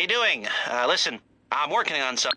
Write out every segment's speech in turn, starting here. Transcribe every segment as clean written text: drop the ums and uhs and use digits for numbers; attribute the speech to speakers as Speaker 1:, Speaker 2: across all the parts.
Speaker 1: you doing? Listen, I'm working on some...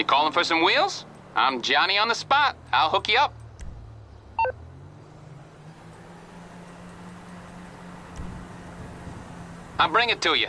Speaker 2: calling for some wheels? I'm Johnny on the spot. I'll hook you up. I'll bring it to you.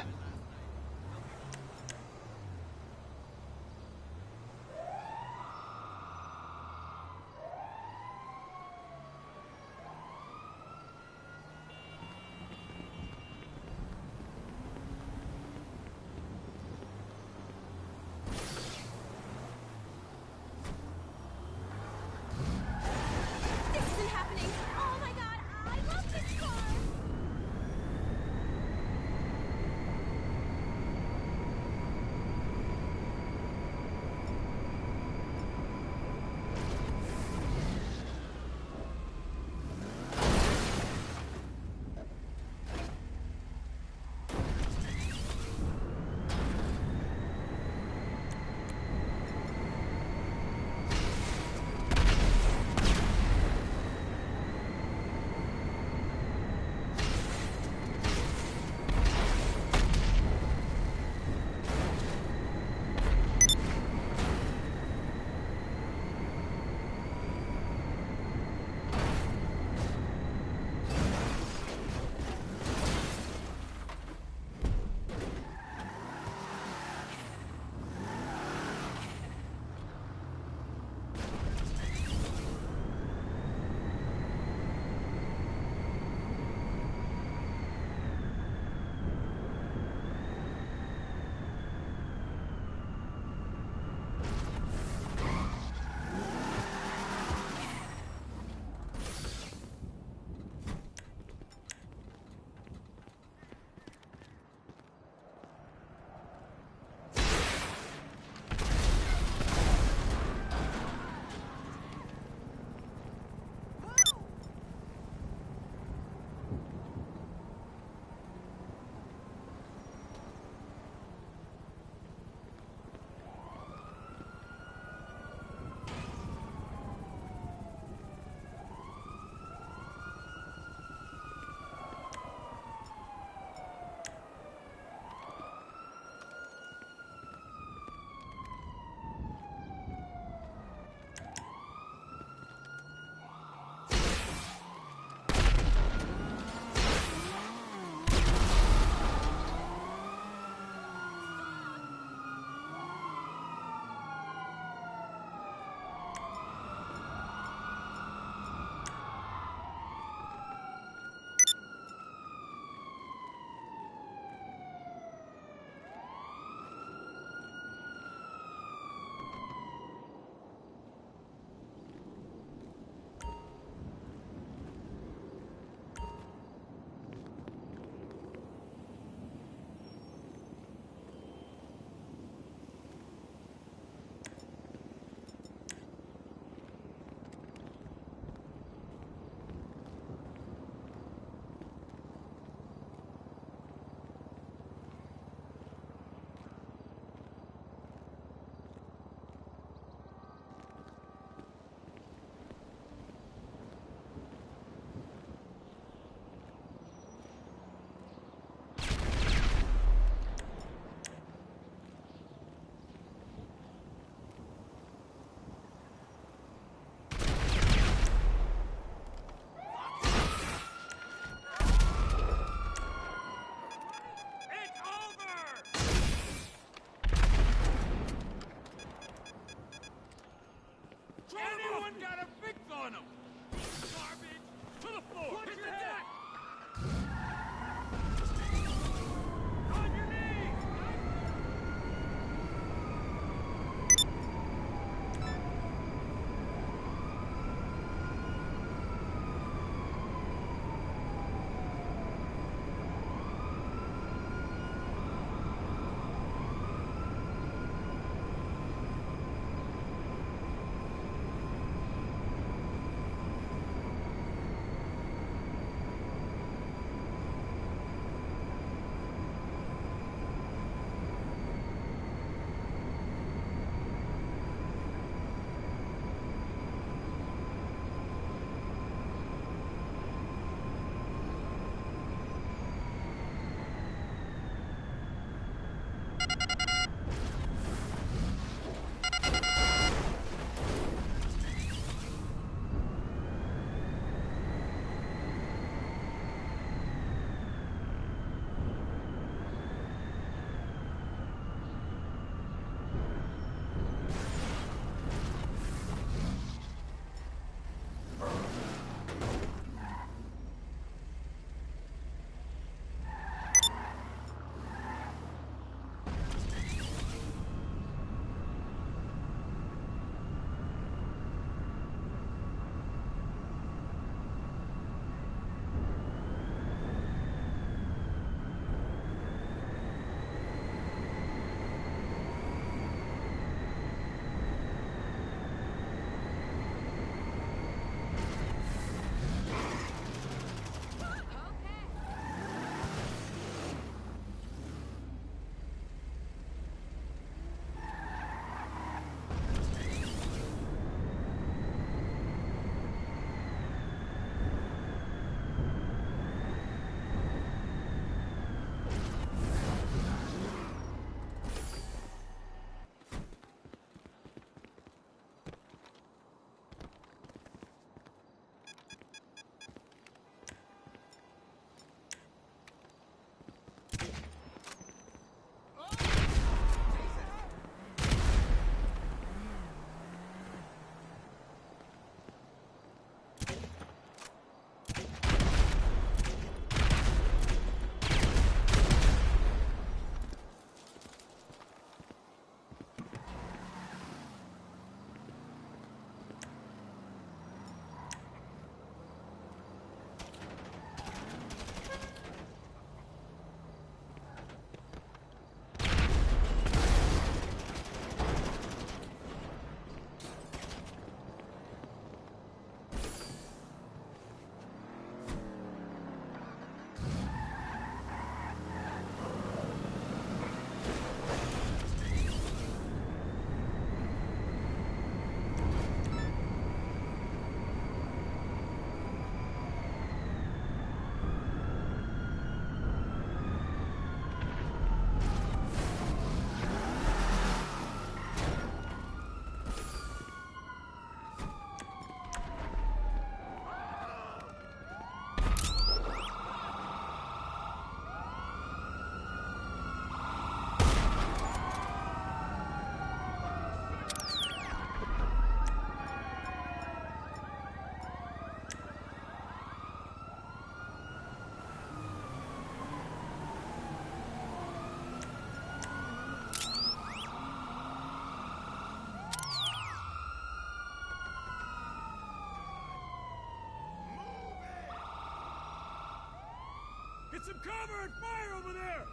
Speaker 3: Get some cover and fire over there!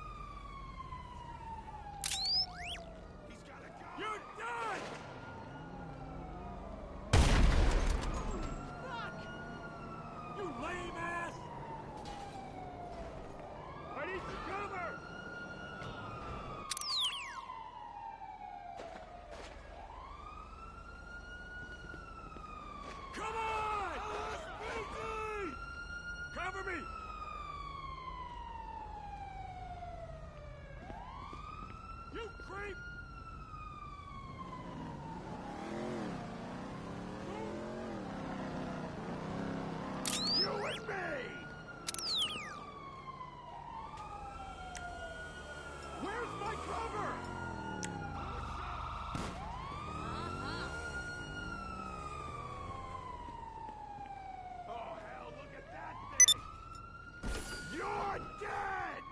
Speaker 3: He's got a gun! You're done! Fuck! You lame ass! I need some cover! Come on! LSPD! Cover me! You creep! You and me! Where's my cover? Oh, hell, look at that thing! You're dead!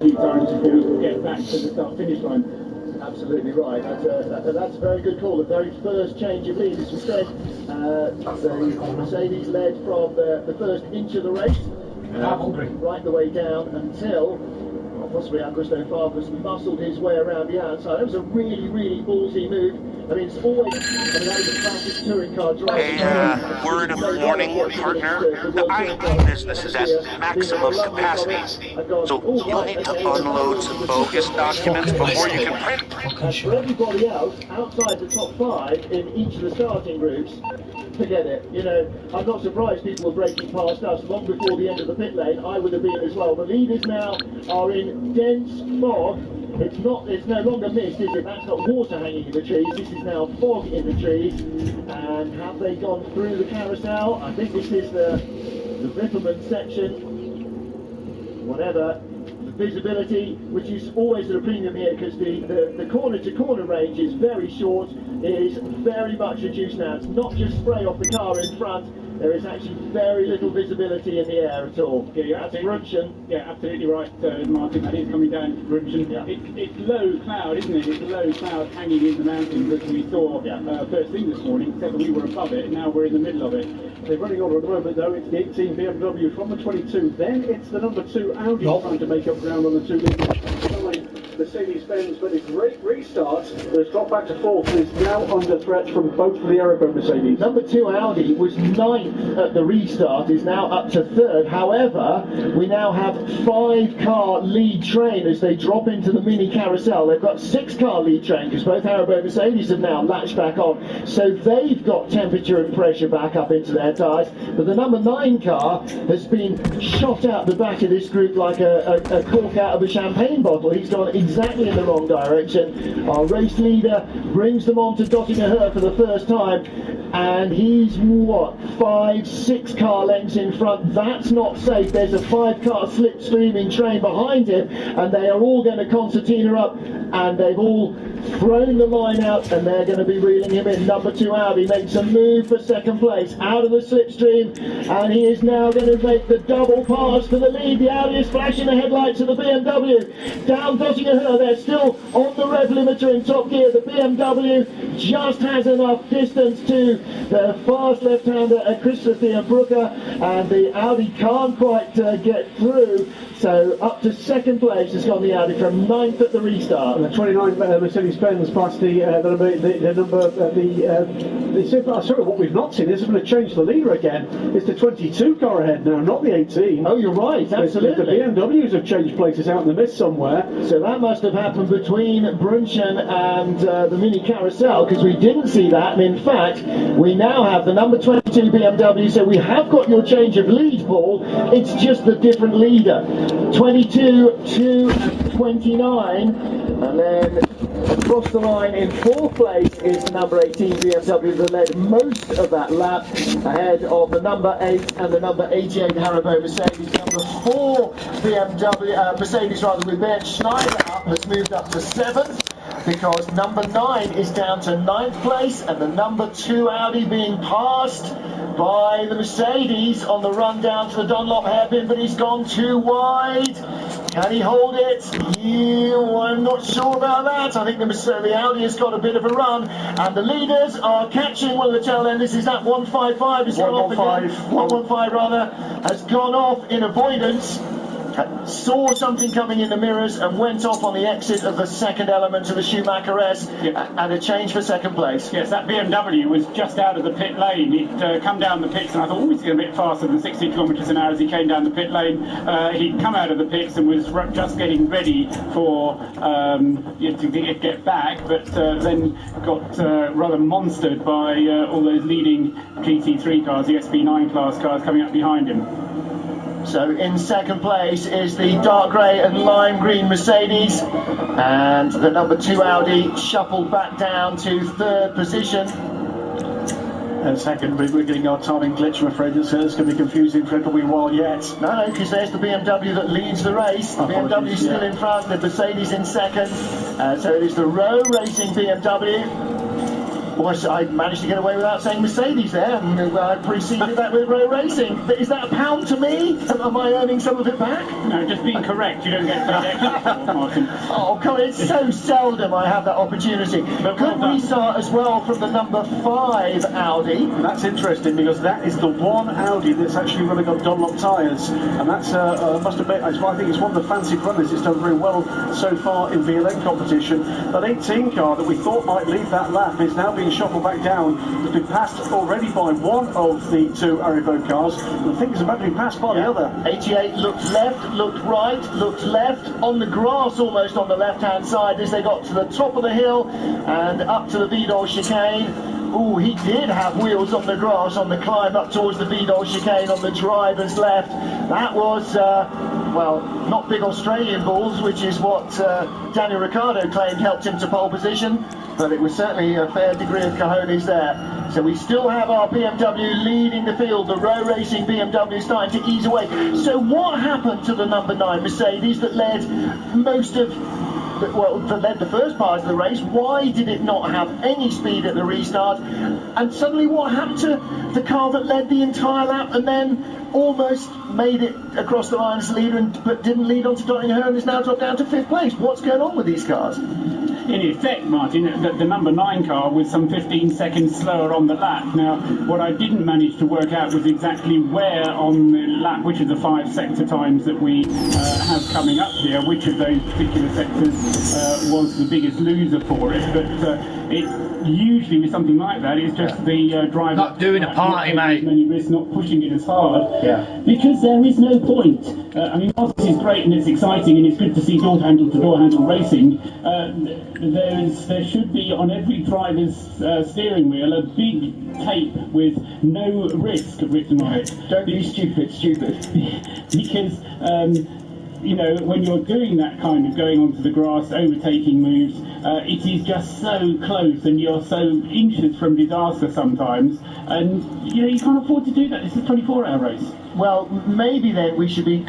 Speaker 4: Time to get back to the start-finish line. Absolutely right. That's a very good call. The very first change of lead, as we said, the Mercedes led from the first inch of the race, right the way down until possibly Augusto Farfus muscled his way around the outside. That was a really, really ballsy move. I mean, it's always, that was a classic touring car driving.
Speaker 1: A word of warning, partner. The IT business is at maximum capacity, so you'll need to unload some bogus documents before you can print.
Speaker 4: And for everybody else, outside the top 5 in each of the starting groups, forget it. You know, I'm not surprised people were breaking past us long before the end of the pit lane. I would have been as well. The leaders now are in dense fog. It's no longer mist, is it? That's not water hanging in the trees. This is now fog in the trees. And have they gone through the carousel? I think this is the Ripperman section. Whatever. The visibility, which is always at a premium here because the corner-to-corner range is very short, is very much reduced now. It's not just spray off the car in front. There is actually very little visibility in the air at all.
Speaker 5: Yeah, you're absolutely right, Martin. That is coming down to Brunchen.
Speaker 4: Yeah.
Speaker 5: It's low cloud, isn't it? It's a low cloud hanging in the mountains as we saw first thing this morning, except that we were above it, and now we're in the middle of it.
Speaker 6: They're running over at the moment though. It's the 18 BMW from the 22. Then it's the number 2 Audi trying to make up ground on the 2 litres. Mercedes-Benz, but its restart has dropped back to fourth and is now under threat from both of the Aerobo Mercedes.
Speaker 4: Number 2 Audi was 9th at the restart, is now up to 3rd. However, we now have 5-car lead train as they drop into the mini carousel. They've got 6-car lead train because both Aerobo Mercedes have now latched back on. So they've got temperature and pressure back up into their tyres. But the number 9 car has been shot out the back of this group like a cork out of a champagne bottle. He's gone exactly in the wrong direction. Our race leader brings them on to Dottingham for the first time, and he's what, 5-6 car lengths in front. That's not safe. There's a 5-car slipstreaming train behind him, and they are all going to concertina up, and they've all thrown the line out, and they're going to be reeling him in. Number 2 Audi makes a move for second place out of the slipstream, and he is now going to make the double pass for the lead. The Audi is flashing the headlights of the BMW down Dottingham. They're still on the rev limiter in top gear. The BMW just has enough distance to the fast left-hander Christopher Brooker, and the Audi can't quite get through. So up to second place has gone the Audi from 9th at the restart.
Speaker 6: And the 29 Mercedes-Benz past sorry, what we've not seen is going to change the leader again. It's the 22 car ahead now, not the 18.
Speaker 4: Oh, you're right, absolutely.
Speaker 6: The BMWs have changed places out in the mist somewhere.
Speaker 4: So that must have happened between Brunchen and the mini carousel, because we didn't see that. And in fact, we now have the number 22 BMW. So we have got your change of lead, Paul. It's just a different leader. 22 to 29, and then across the line in 4th place is the number 18 BMW that led most of that lap, ahead of the number 8 and the number 88 Haribo Mercedes. Number 4 BMW Mercedes with Ben Schneider has moved up to 7th, because number 9 is down to 9th place, and the number 2 Audi being passed by the Mercedes on the run down to the Dunlop hairpin, but he's gone too wide. Can he hold it? I'm not sure about that. I think the Audi has got a bit of a run, and the leaders are catching one of the tail enders. Is that 155? Has gone off again. 115 rather, has gone off in avoidance. Saw something coming in the mirrors and went off on the exit of the second element of the Schumacher S, and a change for second place.
Speaker 5: Yes, that BMW was just out of the pit lane. He'd come down the pits, and I thought, oh, he's going a bit faster than 60 kilometres an hour as he came down the pit lane. He'd come out of the pits and was just getting ready for to get back, but then got rather monstered by all those leading GT3 cars, the SB9 class cars coming up behind him.
Speaker 4: So in second place is the dark grey and lime green Mercedes, and the number 2 Audi shuffled back down to 3rd position.
Speaker 6: And second, we're getting our timing glitch, I'm afraid. It's going to be confusing for a wee while yet.
Speaker 4: No, because there's the BMW that leads the race. The BMW still in front, the Mercedes in second. So it is the Rowe Racing BMW. Well, I managed to get away without saying Mercedes there, and I preceded that with Rowe Racing. But is that £1 to me? Am I earning some of it back?
Speaker 5: No, just being correct. You don't get paid extra, Martin.
Speaker 4: Oh, come on, it's so seldom I have that opportunity. But good restart as well from the number 5 Audi.
Speaker 6: That's interesting, because that is the one Audi that's actually really got Dunlop tyres, and that's must admit, I think it's one of the fancy runners. It's done very well so far in VLN competition. That 18 car that we thought might lead that lap is now being shuffled back down. It's been passed already by one of the 2 Haribo cars, and I think it's about to be passed by the other.
Speaker 4: 88 looked left, looked right, looked left, on the grass almost on the left-hand side as they got to the top of the hill and up to the Vidal chicane. Oh, he did have wheels on the grass on the climb up towards the Vidal chicane on the driver's left. That was, well, not big Australian balls, which is what Daniel Ricciardo claimed helped him to pole position, but it was certainly a fair degree of cojones there. So we still have our BMW leading the field. The Rowe Racing BMW starting to ease away. So what happened to the number 9 Mercedes that led most of... well, that led the first part of the race? Why did it not have any speed at the restart? And suddenly what happened to the car that led the entire lap and then almost made it across the line as the leader, but didn't lead on to Dottingham and is now dropped down to 5th place? What's going on with these cars?
Speaker 5: in effect, Martin, the number 9 car was some 15 seconds slower on the lap. Now, what I didn't manage to work out was exactly where on the lap, which of the 5 sector times that we have coming up here, which of those particular sectors was the biggest loser for it. But it usually with something like that, it's just the driver
Speaker 7: not doing a party, mate.
Speaker 5: Many risks, not pushing it as hard.
Speaker 7: Yeah.
Speaker 5: Because there is no point. I mean, whilst this is great and it's exciting and it's good to see door handle to door handle racing, there should be on every driver's steering wheel a big tape with no risk written on it.
Speaker 4: Don't be stupid.
Speaker 5: Because you know, when you're doing that kind of going onto the grass, overtaking moves, it is just so close and you're so inches from disaster sometimes, and you know, you can't afford to do that. It's a 24-hour race.
Speaker 4: Well, maybe then we should be,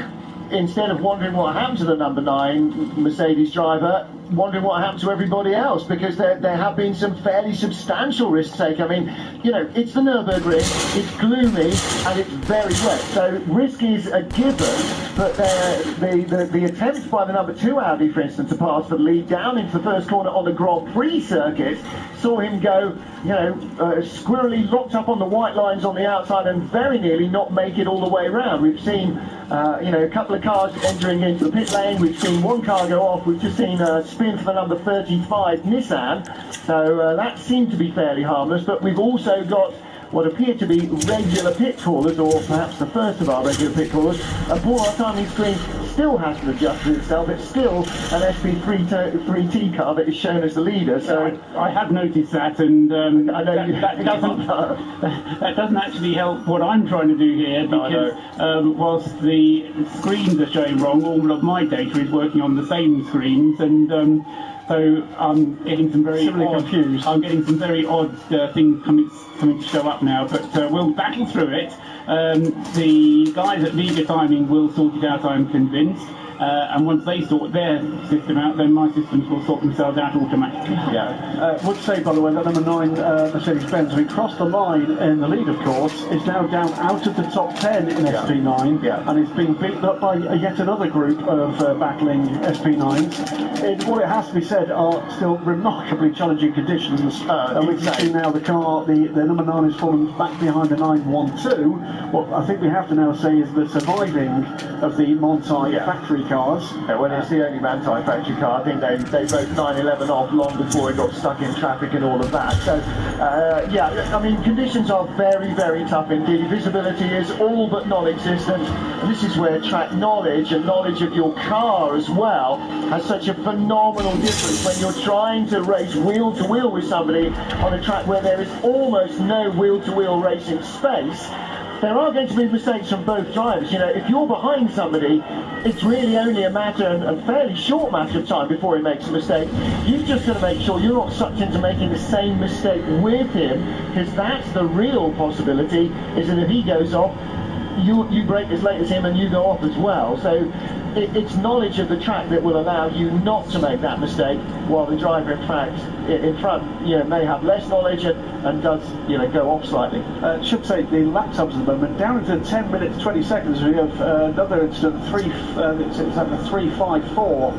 Speaker 4: instead of wondering what happened to the number 9 Mercedes driver, wondering what happened to everybody else, because there have been some fairly substantial risks taken. I mean, you know, it's the Nürburgring, it's gloomy, and it's very wet, so risk is a given, but the attempt by the number 2 Audi, for instance, to pass the lead down into the first corner on the Grand Prix circuit, saw him go, you know, squirrely locked up on the white lines on the outside and very nearly not make it all the way around. We've seen, you know, a couple of cars entering into the pit lane, we've seen one car go off, we've just seen a spin for the number 35 Nissan, so that seemed to be fairly harmless, but we've also got what appear to be regular pit callers, or perhaps the first of our regular pit callers. A poor timing screen still hasn't adjusted itself. It's still an SP3T car that is shown as the leader. So
Speaker 5: I have noticed that, and
Speaker 4: I know
Speaker 5: that doesn't actually help what I'm trying to do here, because whilst the screens are showing wrong, all of my data is working on the same screens, and so I'm getting some very
Speaker 6: confused.
Speaker 5: I'm getting some very odd things coming to show up now, but we'll battle through it. The guys at Vega Timing will sort it out, I'm convinced. And once they sort their system out, then my systems will sort themselves out automatically.
Speaker 6: Yeah. Would say, by the way, that number 9 Mercedes-Benz, we crossed the line in the lead, of course, is now down out of the top 10 in SP9, and it's being beaten up by yet another group of battling SP9s. What it has to be said are still remarkably challenging conditions. We can see now the car, the number 9 has fallen back behind the 912. What I think we have to now say is the surviving of the Montai factory cars.
Speaker 4: When it's the only Manti factory car, I think they wrote 911 off long before it got stuck in traffic and all of that. So, yeah, I mean, conditions are very, very tough indeed. Visibility is all but non-existent. And this is where track knowledge and knowledge of your car as well has such a phenomenal difference when you're trying to race wheel-to-wheel with somebody on a track where there is almost no wheel-to-wheel racing space. There are going to be mistakes from both drivers. You know, if you're behind somebody, it's really only a matter, a fairly short matter of time before he makes a mistake. You've just got to make sure you're not sucked into making the same mistake with him, because that's the real possibility, is that if he goes off, you brake as late as him and you go off as well. So it's knowledge of the track that will allow you not to make that mistake, while the driver in front, you know, may have less knowledge and does, you know, go off slightly.
Speaker 6: Should say the lap times at the moment down to 10 minutes 20 seconds. We have another incident, it's at the 354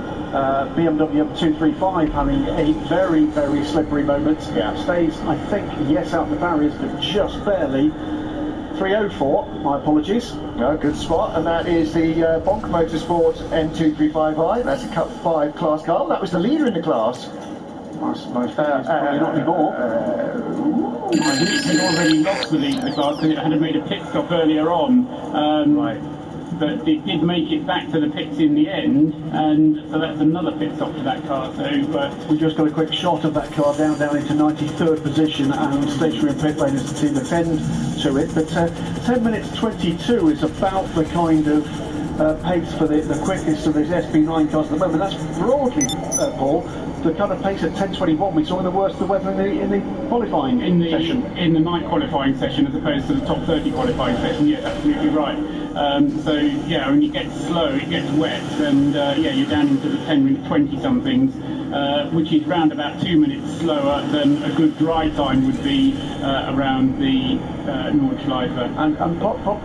Speaker 6: BMW 235 having a very, very slippery moment. Stays, I think, yes, out the barriers, but just barely. 304, my apologies.
Speaker 4: No, good spot, and that is the Bonk Motorsport M235i. That's a Cup 5 class car. That was the leader in the class.
Speaker 6: Most probably not anymore.
Speaker 5: I think it had already lost the lead in the class because it had made a pit stop earlier on. But it did make it back to the pits in the end, and so that's another pit stop to that car. So
Speaker 6: we just got a quick shot of that car down into 93rd position, and stationary and pit lane as the team attend to it. But 10 minutes 22 is about the kind of pace for the quickest of these SP9 cars at the moment. That's broadly, Paul, the kind of pace at 10:21 we saw in the worst of the weather in the qualifying session.
Speaker 5: In the night qualifying session, as opposed to the top 30 qualifying session. Yeah, absolutely right. So yeah, when it gets slow, it gets wet, and yeah, you're down into the 10 minute 20 somethings, which is round about 2 minutes slower than a good dry time would be around the Nordschleife.
Speaker 6: And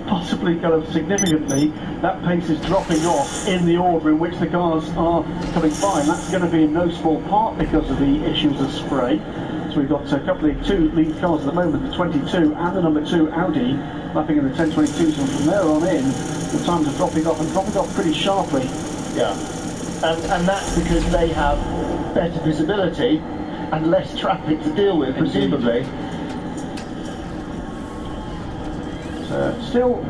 Speaker 6: possibly kind of significantly, that pace is dropping off in the order in which the cars are coming by, and that's going to be in no small part because of the issues of spray. So we've got two lead cars at the moment, the 22 and the number 2 Audi, lapping in the 10.22s, and from there on in, the times are dropping off pretty sharply.
Speaker 4: Yeah. And that's because they have better visibility and less traffic to deal with, presumably.
Speaker 6: Still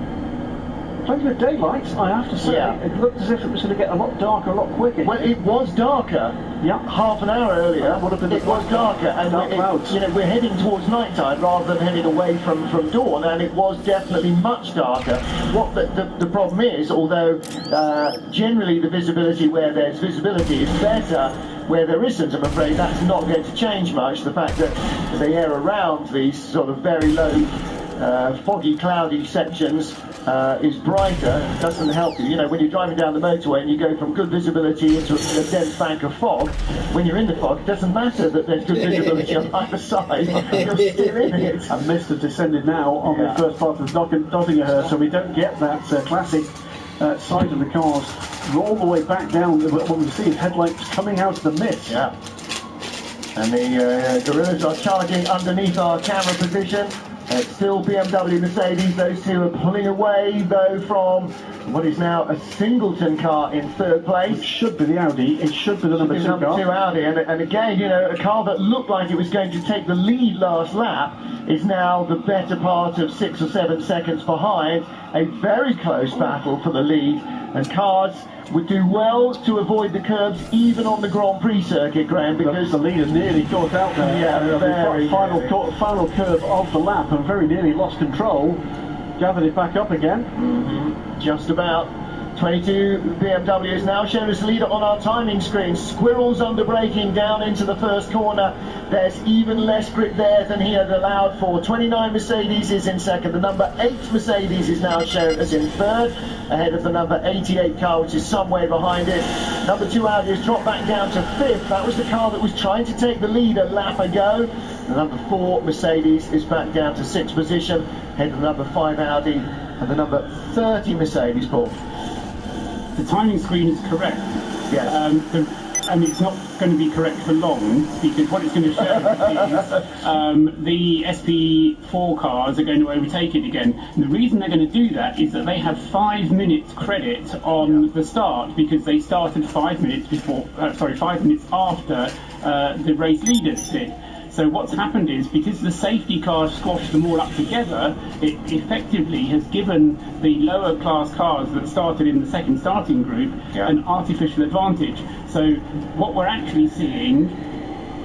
Speaker 6: plenty of daylight, I have to say.
Speaker 4: Yeah.
Speaker 6: It looked as if it was going to get a lot darker, a lot quicker.
Speaker 4: Well, it was darker.
Speaker 6: Yeah.
Speaker 4: Half an hour earlier,
Speaker 6: Would have been
Speaker 4: it was darker, and
Speaker 6: dark clouds.
Speaker 4: we're heading towards night time rather than heading away from dawn, and it was definitely much darker. What the problem is, although generally the visibility where there's visibility is better, where there isn't, I'm afraid that's not going to change much. The fact that the air around these sort of very low foggy, cloudy sections is brighter, doesn't help you. You know, when you're driving down the motorway and you go from good visibility into a dense bank of fog, when you're in the fog, it doesn't matter that there's good visibility on either side, you're still in it.
Speaker 6: And mist has descended now on the first part of Nottingham, so we don't get that classic side of the cars all the way back down. What we see is headlights coming out of the mist.
Speaker 4: Yeah. And the Gorillas are charging underneath our camera position. It's still BMW, Mercedes. Those two are pulling away, though, from what is now a Singleton car in third place.
Speaker 6: It should be the Audi. It should be the number 2 car.
Speaker 4: Number 2 Audi. And again, you know, a car that looked like it was going to take the lead last lap is now the better part of 6 or 7 seconds behind. A very close battle for the lead. And cars would do well to avoid the curbs, even on the Grand Prix circuit, Graham, because
Speaker 6: the leader nearly got out there.
Speaker 4: Yeah,
Speaker 6: the final curve of the lap, and very nearly lost control. Gathered it back up again.
Speaker 4: Just about. 22 BMW is now shown as leader on our timing screen. Squirrels under braking down into the first corner. There's even less grip there than he had allowed for. 29 Mercedes is in second. The number 8 Mercedes is now shown as in third, ahead of the number 88 car, which is some way behind it. Number 2 Audi has dropped back down to fifth. That was the car that was trying to take the lead a lap ago. The number 4 Mercedes is back down to 6th position, ahead of the number 5 Audi and the number 30 Mercedes, Paul.
Speaker 5: The timing screen is correct.
Speaker 4: Yes.
Speaker 5: And it's not going to be correct for long, because what it's going to show is the SP4 cars are going to overtake it again. And the reason they're going to do that is that they have 5 minutes credit on the start, because they started 5 minutes after the race leaders did. So what's happened is, because the safety cars squashed them all up together, it effectively has given the lower class cars that started in the second starting group an artificial advantage. So what we're actually seeing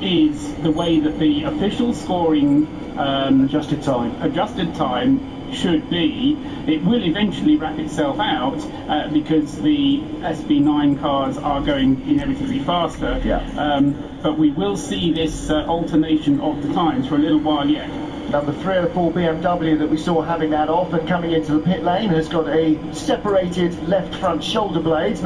Speaker 5: is the way that the official scoring adjusted time should be. It will eventually wrap itself out because the SB9 cars are going inevitably faster. But we will see this alternation of the times for a little while yet.
Speaker 4: Number 3 or 4 BMW that we saw having that off and coming into the pit lane has got a separated left front shoulder blades.